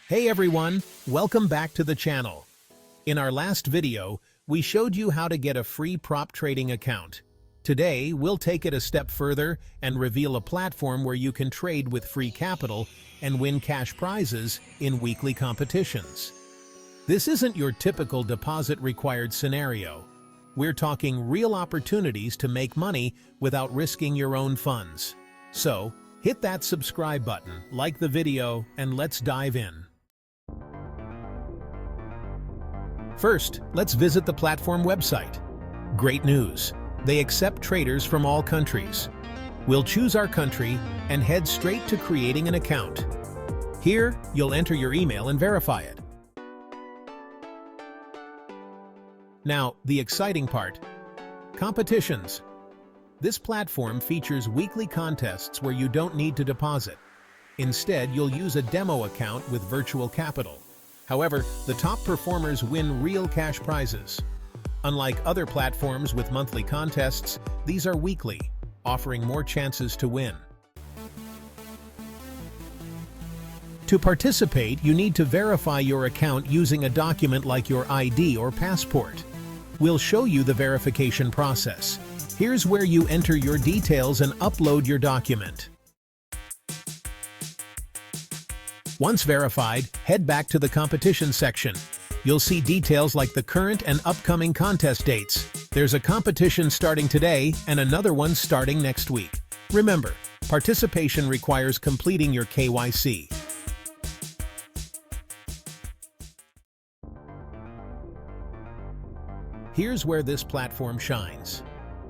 Hey everyone, welcome back to the channel. In our last video, we showed you how to get a free prop trading account. Today, we'll take it a step further and reveal a platform where you can trade with free capital and win cash prizes in weekly competitions. This isn't your typical deposit-required scenario. We're talking real opportunities to make money without risking your own funds. So, hit that subscribe button, like the video, and let's dive in. First, let's visit the platform website. Great news! They accept traders from all countries. We'll choose our country and head straight to creating an account. Here, you'll enter your email and verify it. Now, the exciting part. Competitions. This platform features weekly contests where you don't need to deposit. Instead, you'll use a demo account with virtual capital. However, the top performers win real cash prizes. Unlike other platforms with monthly contests, these are weekly, offering more chances to win. To participate, you need to verify your account using a document like your ID or passport. We'll show you the verification process. Here's where you enter your details and upload your document. Once verified, head back to the competition section. You'll see details like the current and upcoming contest dates. There's a competition starting today and another one starting next week. Remember, participation requires completing your KYC. Here's where this platform shines.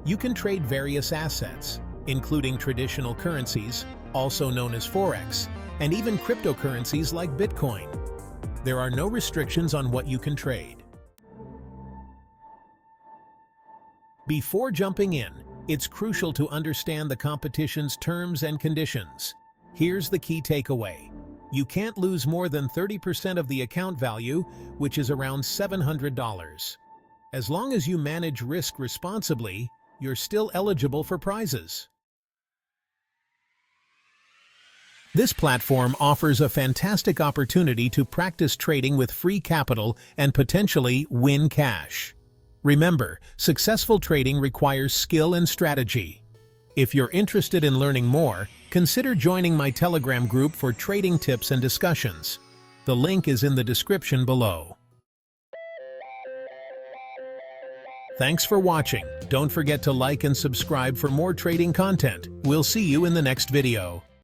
You can trade various assets, including traditional currencies, also known as Forex, and even cryptocurrencies like Bitcoin. There are no restrictions on what you can trade. Before jumping in, it's crucial to understand the competition's terms and conditions. Here's the key takeaway. You can't lose more than 30% of the account value, which is around $700. As long as you manage risk responsibly, you're still eligible for prizes. This platform offers a fantastic opportunity to practice trading with free capital and potentially win cash. Remember, successful trading requires skill and strategy. If you're interested in learning more, consider joining my Telegram group for trading tips and discussions. The link is in the description below. Thanks for watching. Don't forget to like and subscribe for more trading content. We'll see you in the next video.